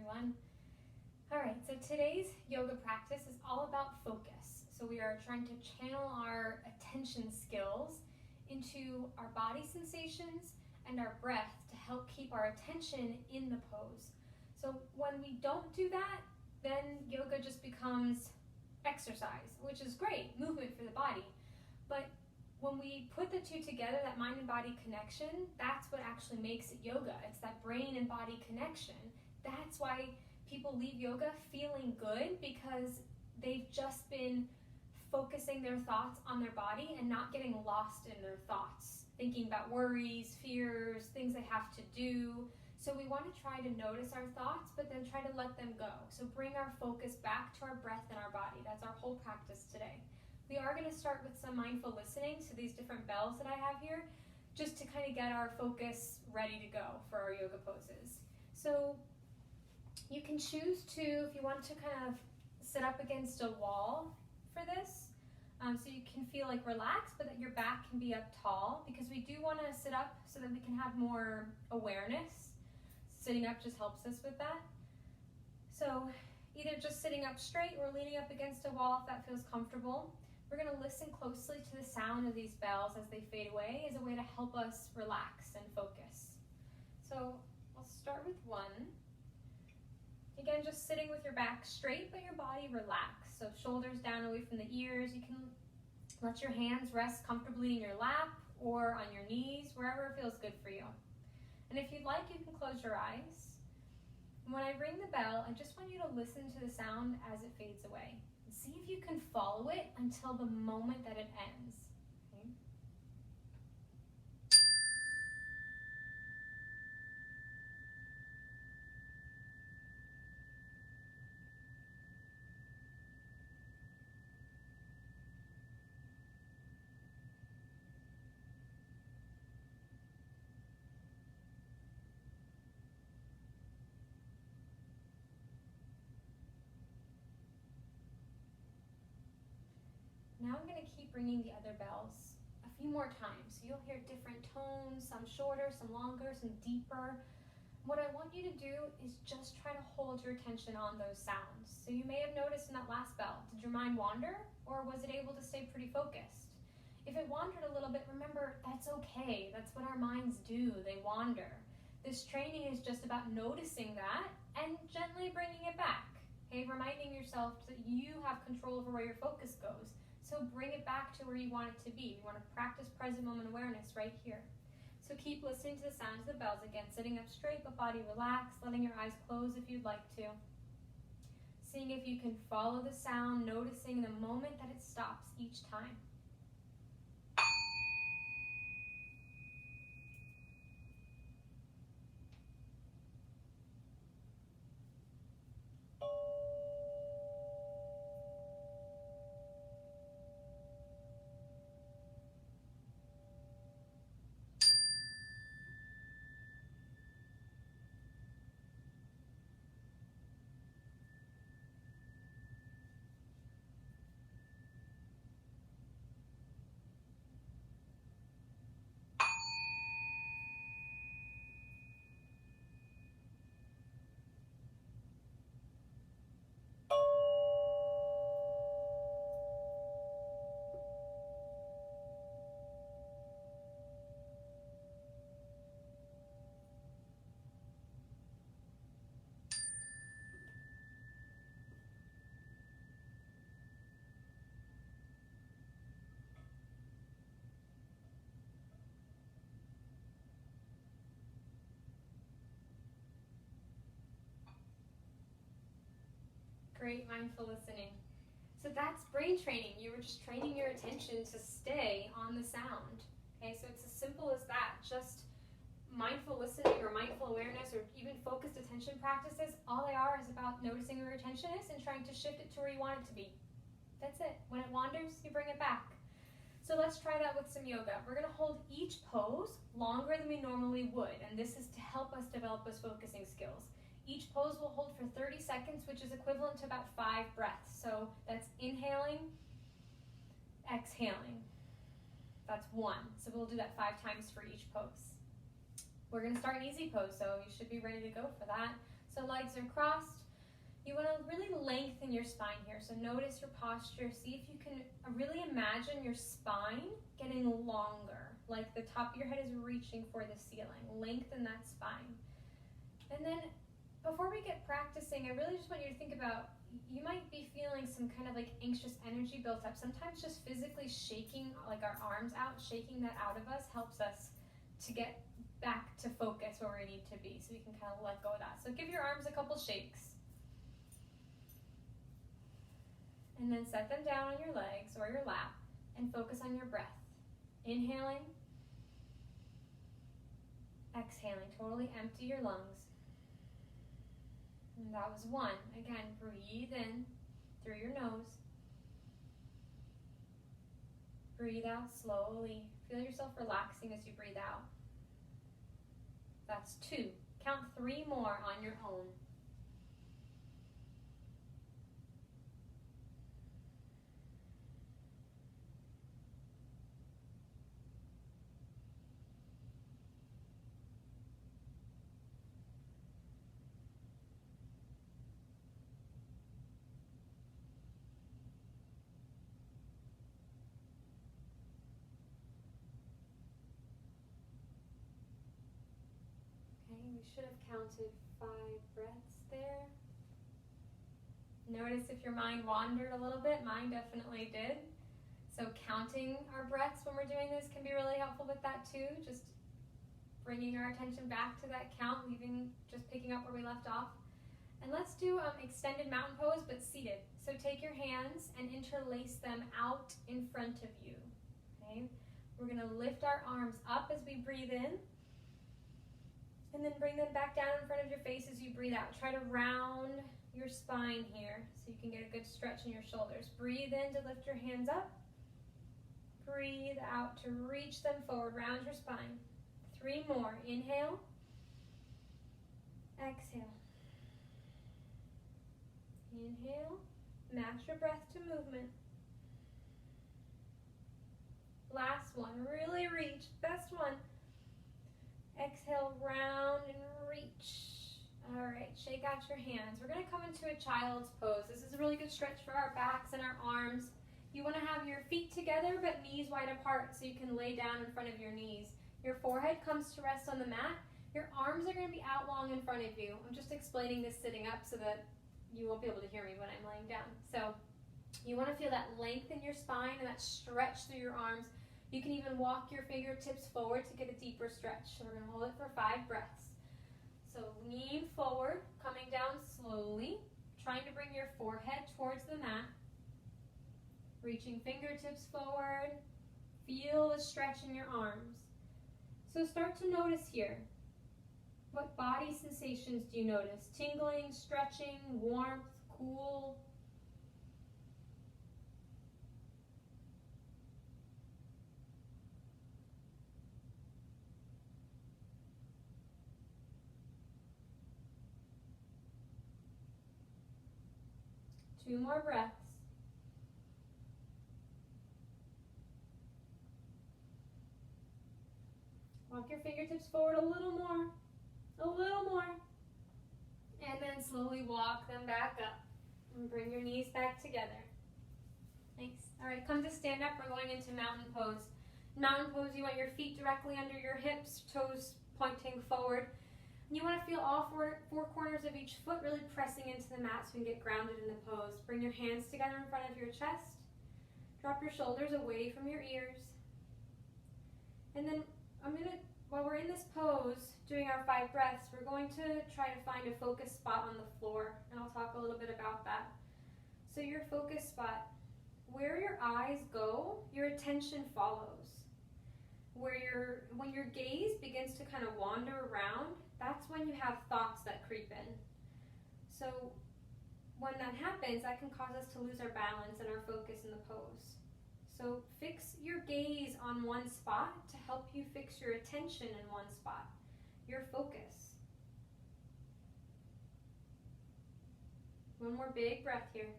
everyone. All right, so today's yoga practice is all about focus. So we are trying to channel our attention skills into our body sensations and our breath to help keep our attention in the pose. So when we don't do that, then yoga just becomes exercise, which is great, movement for the body. But when we put the two together, that mind and body connection, that's what actually makes it yoga. It's that brain and body connection. That's why people leave yoga feeling good, because they've just been focusing their thoughts on their body and not getting lost in their thoughts, thinking about worries, fears, things they have to do. So we want to try to notice our thoughts, but then try to let them go. So bring our focus back to our breath and our body. That's our whole practice today. We are going to start with some mindful listening, so these different bells that I have here, just to kind of get our focus ready to go for our yoga poses. So you can choose to, if you want to kind of sit up against a wall for this, so you can feel like relaxed, but that your back can be up tall, because we do want to sit up so that we can have more awareness. Sitting up just helps us with that. So either just sitting up straight or leaning up against a wall if that feels comfortable. We're going to listen closely to the sound of these bells as they fade away as a way to help us relax and focus. So I'll start with one. Again, just sitting with your back straight, but your body relaxed. So shoulders down away from the ears. You can let your hands rest comfortably in your lap or on your knees, wherever it feels good for you. And if you'd like, you can close your eyes. And when I ring the bell, I just want you to listen to the sound as it fades away. And see if you can follow it until the moment that it ends. Okay? Now I'm going to keep ringing the other bells a few more times. So you'll hear different tones, some shorter, some longer, some deeper. What I want you to do is just try to hold your attention on those sounds. So you may have noticed in that last bell, did your mind wander, or was it able to stay pretty focused? If it wandered a little bit, remember, that's okay. That's what our minds do. They wander. This training is just about noticing that and gently bringing it back. Okay, reminding yourself that you have control over where your focus goes. So bring it back to where you want it to be. We want to practice present moment awareness right here. So keep listening to the sounds of the bells. Again, sitting up straight but body relaxed, letting your eyes close if you'd like to. Seeing if you can follow the sound, noticing the moment that it stops each time. Great mindful listening. So that's brain training. You were just training your attention to stay on the sound. Okay, so it's as simple as that. Just mindful listening or mindful awareness or even focused attention practices, all they are is about noticing where your attention is and trying to shift it to where you want it to be. That's it. When it wanders, you bring it back. So let's try that with some yoga. We're going to hold each pose longer than we normally would, and this is to help us develop those focusing skills. Each pose will hold for 30 seconds, which is equivalent to about 5 breaths. So that's inhaling, exhaling. That's 1. So we'll do that 5 times for each pose. We're going to start an easy pose, so you should be ready to go for that. So legs are crossed. You want to really lengthen your spine here. So notice your posture. See if you can really imagine your spine getting longer, like the top of your head is reaching for the ceiling. Lengthen that spine. And then before we get practicing, I really just want you to think about, you might be feeling some kind of like anxious energy built up. Sometimes just physically shaking like our arms out, shaking that out of us helps us to get back to focus where we need to be, so we can kind of let go of that. So give your arms a couple shakes. And then set them down on your legs or your lap and focus on your breath. Inhaling, exhaling, totally empty your lungs. And that was 1. Again, breathe in through your nose. Breathe out slowly. Feel yourself relaxing as you breathe out. That's 2. Count 3 more on your own. We should have counted 5 breaths there. Notice if your mind wandered a little bit. Mine definitely did. So counting our breaths when we're doing this can be really helpful with that too. Just bringing our attention back to that count, just picking up where we left off. And let's do extended mountain pose, but seated. So take your hands and interlace them out in front of you. Okay? We're going to lift our arms up as we breathe in. And then bring them back down in front of your face as you breathe out. Try to round your spine here so you can get a good stretch in your shoulders. Breathe in to lift your hands up. Breathe out to reach them forward. Round your spine. 3 more. Inhale. Exhale. Inhale. Match your breath to movement. Last one. Really reach. Best one. Exhale, round and reach. All right, shake out your hands. We're going to come into a child's pose. This is a really good stretch for our backs and our arms. You want to have your feet together but knees wide apart so you can lay down in front of your knees. Your forehead comes to rest on the mat. Your arms are going to be out long in front of you. I'm just explaining this sitting up so that you won't be able to hear me when I'm laying down. So you want to feel that length in your spine and that stretch through your arms. You can even walk your fingertips forward to get a deeper stretch. So we're going to hold it for 5 breaths. So lean forward, coming down slowly, trying to bring your forehead towards the mat. Reaching fingertips forward. Feel the stretch in your arms. So start to notice here. What body sensations do you notice? Tingling, stretching, warmth, cool? Two more breaths. Walk your fingertips forward a little more. And then slowly walk them back up. And bring your knees back together. Thanks. All right, come to stand up. We're going into mountain pose. Mountain pose, you want your feet directly under your hips, toes pointing forward. You want to feel all four corners of each foot really pressing into the mat so you can get grounded in the pose. Bring your hands together in front of your chest. Drop your shoulders away from your ears. And then while we're in this pose, doing our 5 breaths, we're going to try to find a focus spot on the floor. And I'll talk a little bit about that. So your focus spot, where your eyes go, your attention follows. When your gaze begins to kind of wander around, that's when you have thoughts that creep in. So when that happens, that can cause us to lose our balance and our focus in the pose. So fix your gaze on one spot to help you fix your attention in one spot, your focus. One more big breath here.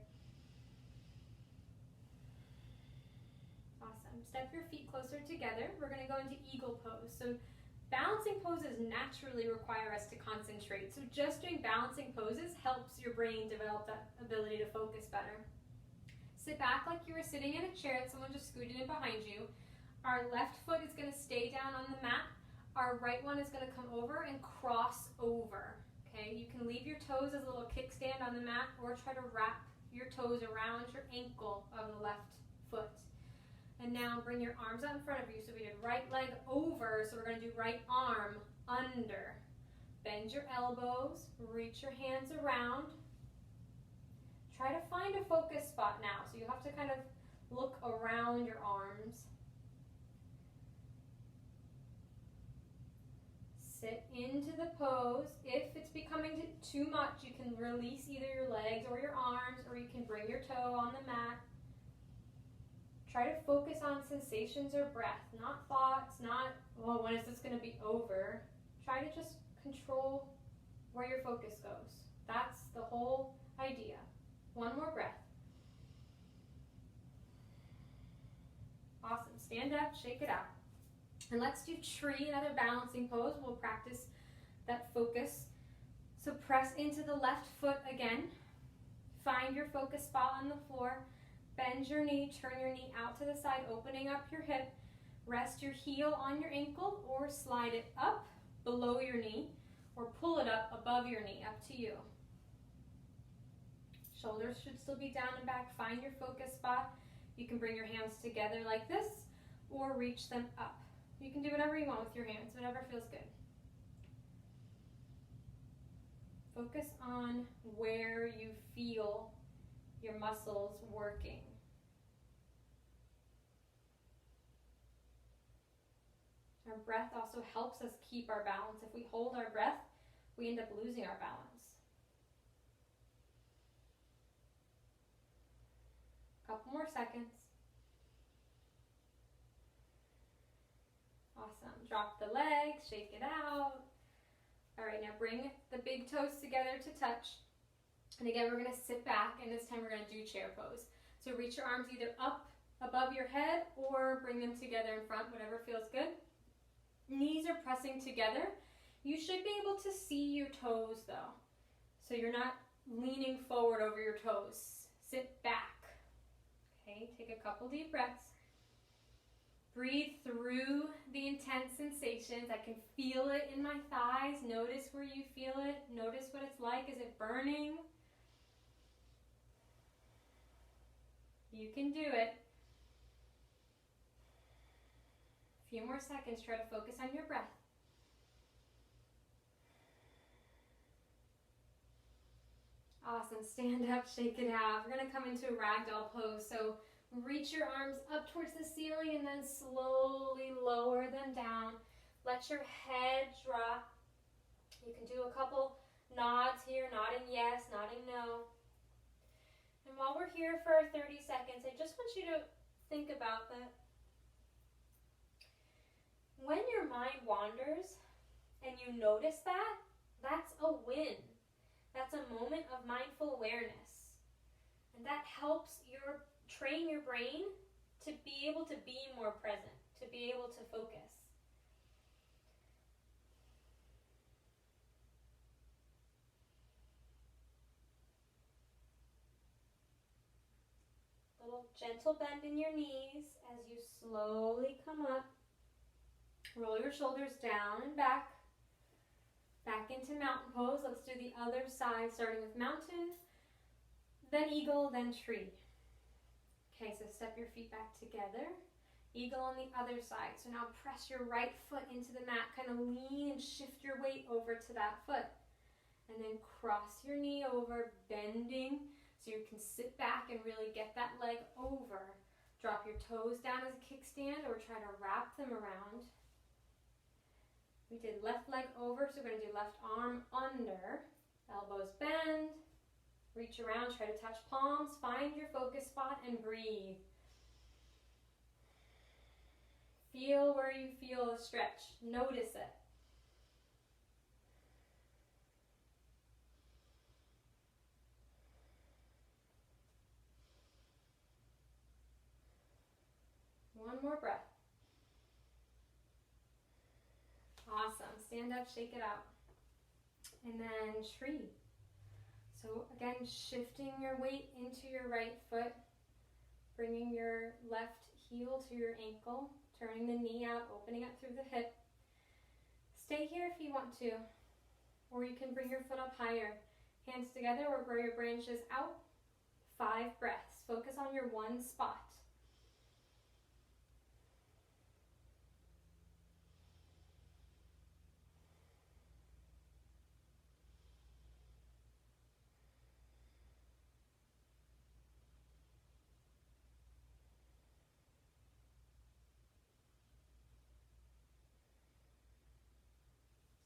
Awesome. Step your feet closer together. We're going to go into eagle pose. So Balancing poses naturally require us to concentrate, so just doing balancing poses helps your brain develop that ability to focus better. Sit back like you were sitting in a chair and someone just scooted in behind you. Our left foot is going to stay down on the mat. Our right one is going to come over and cross over. Okay, you can leave your toes as a little kickstand on the mat or try to wrap your toes around your ankle of the left foot. And now bring your arms out in front of you. So we did right leg over, so we're going to do right arm under. Bend your elbows, reach your hands around. Try to find a focus spot now. So you have to kind of look around your arms. Sit into the pose. If it's becoming too much, you can release either your legs or your arms, or you can bring your toe on the mat. Try to focus on sensations or breath, not thoughts, not, oh, when is this going to be over? Try to just control where your focus goes. That's the whole idea. One more breath. Awesome. Stand up, shake it out. And let's do tree, another balancing pose. We'll practice that focus. So press into the left foot again. Find your focus spot on the floor. Bend your knee, turn your knee out to the side, opening up your hip. Rest your heel on your ankle or slide it up below your knee or pull it up above your knee, up to you. Shoulders should still be down and back. Find your focus spot. You can bring your hands together like this or reach them up. You can do whatever you want with your hands, whatever feels good. Focus on where you feel your muscles working. Our breath also helps us keep our balance. If we hold our breath, we end up losing our balance. Couple more seconds. Awesome. Drop the legs, shake it out. All right, now bring the big toes together to touch. And again, we're going to sit back, and this time we're going to do chair pose. So reach your arms either up above your head or bring them together in front, whatever feels good. Knees are pressing together. You should be able to see your toes though. So you're not leaning forward over your toes. Sit back. Okay, take a couple deep breaths. Breathe through the intense sensations. I can feel it in my thighs. Notice where you feel it. Notice what it's like. Is it burning? You can do it. A few more seconds. Try to focus on your breath. Awesome. Stand up, shake it out. We're going to come into a ragdoll pose. So reach your arms up towards the ceiling and then slowly lower them down. Let your head drop. You can do a couple nods here, nodding yes, nodding no. And while we're here for 30 seconds, I just want you to think about that. When your mind wanders and you notice that, that's a win. That's a moment of mindful awareness. And that helps train your brain to be able to be more present, to be able to focus. Little gentle bend in your knees as you slowly come up. Roll your shoulders down and back. Back into mountain pose. Let's do the other side, starting with mountain, then eagle, then tree. Okay, so step your feet back together. Eagle on the other side. So now press your right foot into the mat. Kind of lean and shift your weight over to that foot. And then cross your knee over, bending so you can sit back and really get that leg over. Drop your toes down as a kickstand or try to wrap them around. We did left leg over, so we're going to do left arm under. Elbows bend. Reach around, try to touch palms. Find your focus spot and breathe. Feel where you feel a stretch. Notice it. One more breath. stand up, shake it out. And then tree. So again, shifting your weight into your right foot, bringing your left heel to your ankle, turning the knee out, opening up through the hip. Stay here if you want to, or you can bring your foot up higher. Hands together or grow your branches out. 5 breaths. Focus on your one spot.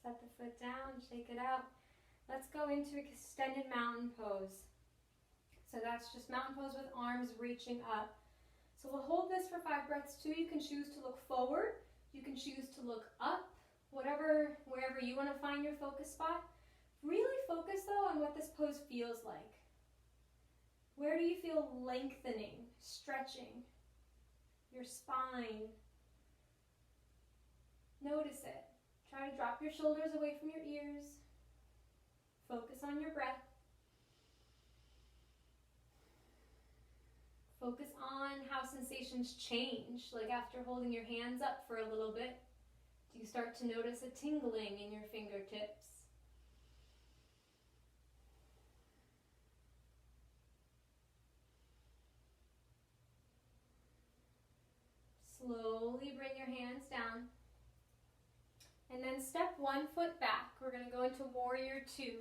Set the foot down, shake it out. Let's go into extended mountain pose. So that's just mountain pose with arms reaching up. So we'll hold this for 5 breaths too. You can choose to look forward. You can choose to look up, wherever you want to find your focus spot. Really focus though on what this pose feels like. Where do you feel lengthening, stretching? Your spine. Notice it. Try to drop your shoulders away from your ears. Focus on your breath. Focus on how sensations change, like after holding your hands up for a little bit. Do you start to notice a tingling in your fingertips? Slowly bring your hands down. And then step 1 foot back. We're going to go into warrior 2.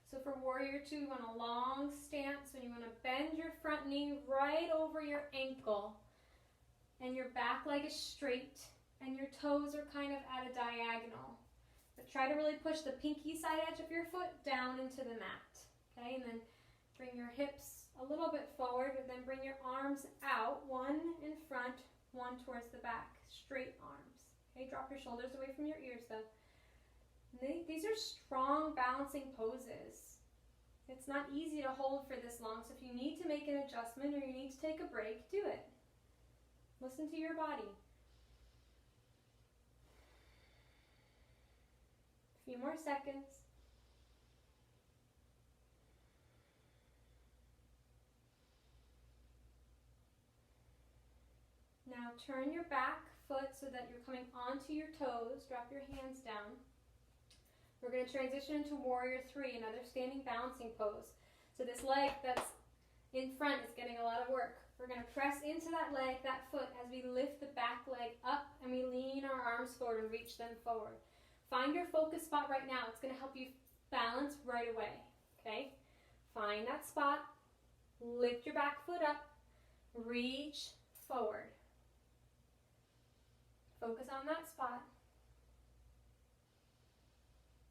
So for warrior 2, you want a long stance, and you want to bend your front knee right over your ankle. And your back leg is straight, and your toes are kind of at a diagonal. But try to really push the pinky side edge of your foot down into the mat. Okay, and then bring your hips a little bit forward, but then bring your arms out, one in front, one towards the back. Straight arms. Okay, drop your shoulders away from your ears though. These are strong balancing poses. It's not easy to hold for this long, so if you need to make an adjustment or you need to take a break, do it. Listen to your body. A few more seconds. Now turn your back foot so that you're coming onto your toes. Drop your hands down. We're going to transition into warrior 3, another standing balancing pose. So this leg that's in front is getting a lot of work. We're going to press into that leg, that foot, as we lift the back leg up and we lean our arms forward and reach them forward. Find your focus spot right now. It's going to help you balance right away. Okay? Find that spot. Lift your back foot up. Reach forward. Focus on that spot.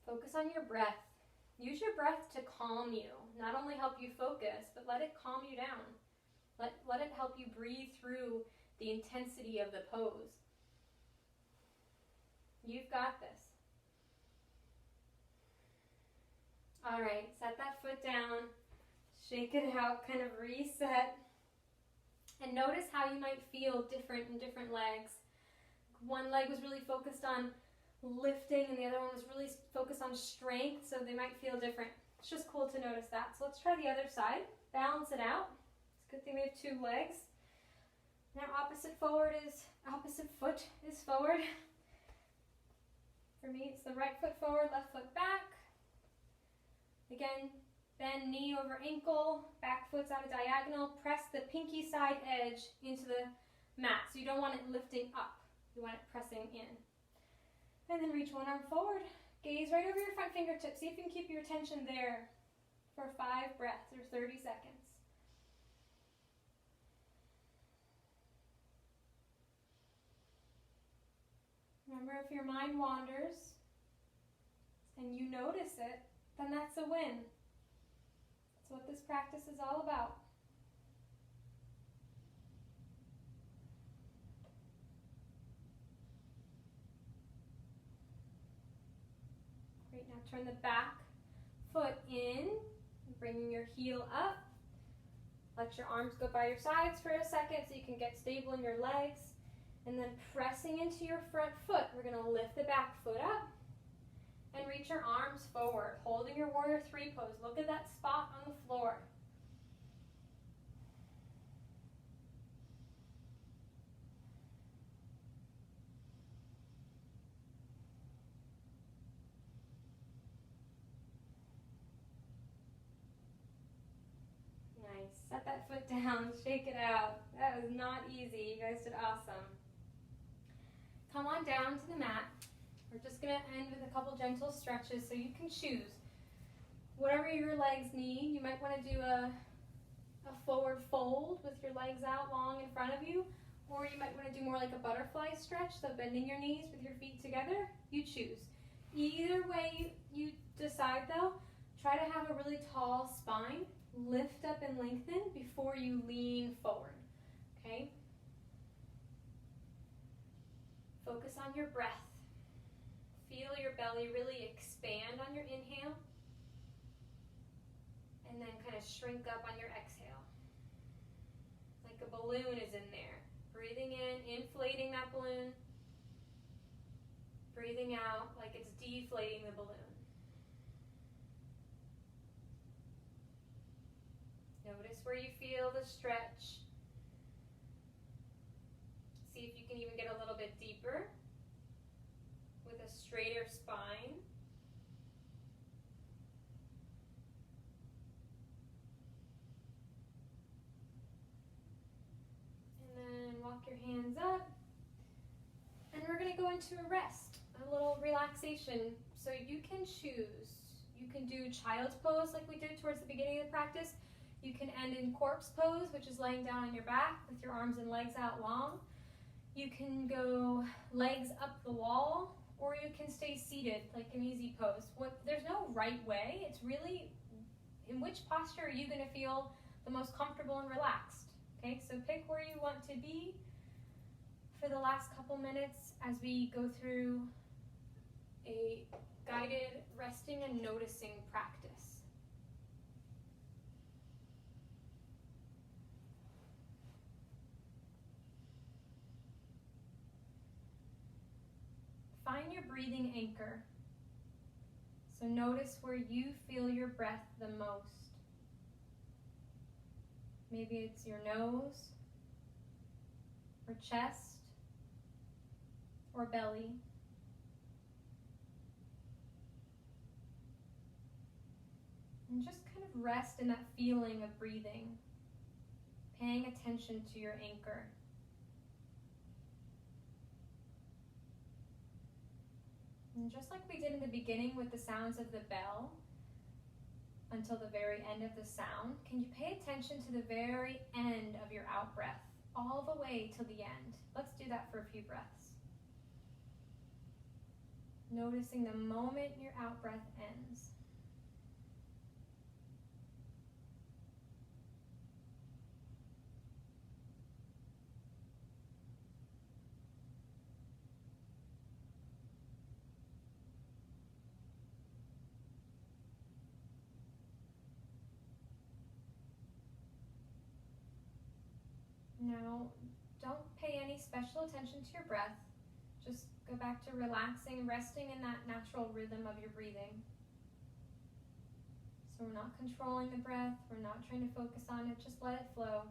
Focus on your breath. Use your breath to calm you. Not only help you focus, but let it calm you down. Let it help you breathe through the intensity of the pose. You've got this. All right, set that foot down. Shake it out, kind of reset. And notice how you might feel different in different legs. One leg was really focused on lifting and the other one was really focused on strength, so they might feel different. It's just cool to notice that. So let's try the other side. Balance it out. It's a good thing we have 2 legs. Now opposite foot is forward. For me, it's the right foot forward, left foot back. Again, bend knee over ankle, back foot's at a diagonal. Press the pinky side edge into the mat. So you don't want it lifting up. You want it pressing in. And then reach one arm forward. Gaze right over your front fingertips. See if you can keep your attention there for 5 breaths or 30 seconds. Remember, if your mind wanders and you notice it, then that's a win. That's what this practice is all about. Great, now turn the back foot in, bringing your heel up. Let your arms go by your sides for a second so you can get stable in your legs. And then pressing into your front foot, we're going to lift the back foot up. and reach your arms forward, holding your warrior three pose. Look at that spot on the floor. Nice. Set that foot down, shake it out. That was not easy. You guys did awesome. Come on down to the mat. We're just going to end with a couple gentle stretches so you can choose. Whatever your legs need, you might want to do a forward fold with your legs out long in front of you, or you might want to do more like a butterfly stretch, so bending your knees with your feet together. You choose. Either way you decide though, try to have a really tall spine. Lift up and lengthen before you lean forward, okay? Focus on your breath. Feel your belly really expand on your inhale, and then kind of shrink up on your exhale. Like a balloon is in there. Breathing in, inflating that balloon. Breathing out like it's deflating the balloon. Notice where you feel the stretch. See if you can even get a little bit deeper with a straighter spine. And then walk your hands up. And we're going to go into a rest, a little relaxation. So you can choose. You can do child's pose like we did towards the beginning of the practice. You can end in corpse pose, which is laying down on your back with your arms and legs out long. You can go legs up the wall, or you can stay seated like an easy pose. There's no right way. It's really in which posture are you going to feel the most comfortable and relaxed. Okay, so pick where you want to be for the last couple minutes as we go through a guided resting and noticing practice. Find your breathing anchor. So notice where you feel your breath the most. Maybe it's your nose, or chest, or belly. And just kind of rest in that feeling of breathing, paying attention to your anchor. And just like we did in the beginning with the sounds of the bell, until the very end of the sound, can you pay attention to the very end of your out breath, all the way till the end? Let's do that for a few breaths. Noticing the moment your out breath ends. Now, don't pay any special attention to your breath. Just go back to relaxing, resting in that natural rhythm of your breathing. So we're not controlling the breath, we're not trying to focus on it, just let it flow.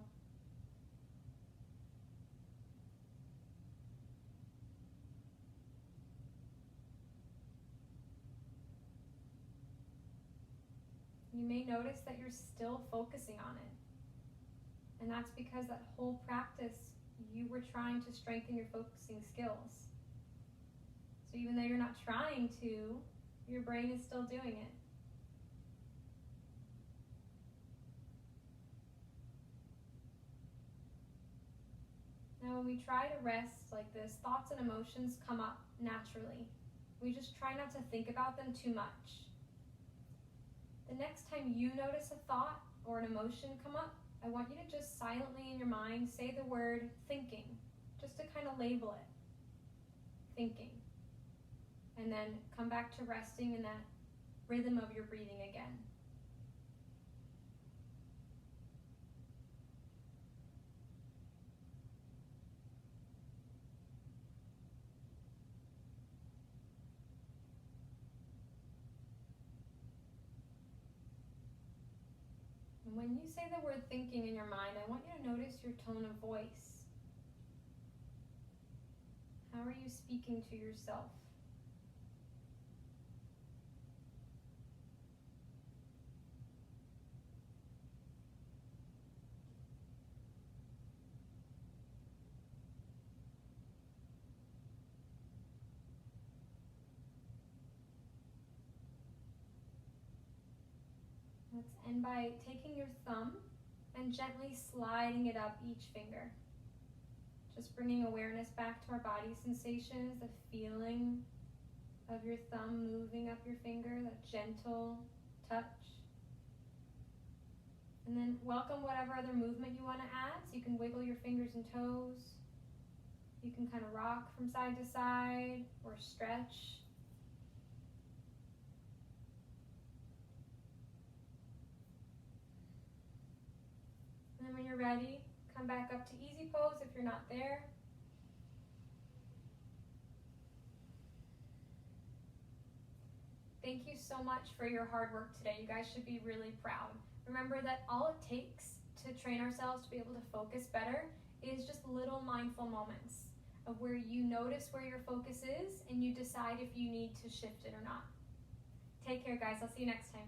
You may notice that you're still focusing on it. And that's because that whole practice, you were trying to strengthen your focusing skills. So even though you're not trying to, your brain is still doing it. Now when we try to rest like this, thoughts and emotions come up naturally. We just try not to think about them too much. The next time you notice a thought or an emotion come up, I want you to just silently in your mind say the word thinking, just to kind of label it, thinking. And then come back to resting in that rhythm of your breathing again. And when you say the word thinking in your mind, I want you to notice your tone of voice. How are you speaking to yourself? Let's end by taking your thumb and gently sliding it up each finger. Just bringing awareness back to our body sensations, the feeling of your thumb moving up your finger, that gentle touch. And then welcome whatever other movement you want to add. So you can wiggle your fingers and toes. You can kind of rock from side to side or stretch. And then when you're ready, come back up to easy pose if you're not there. Thank you so much for your hard work today. You guys should be really proud. Remember that all it takes to train ourselves to be able to focus better is just little mindful moments of where you notice where your focus is and you decide if you need to shift it or not. Take care, guys. I'll see you next time.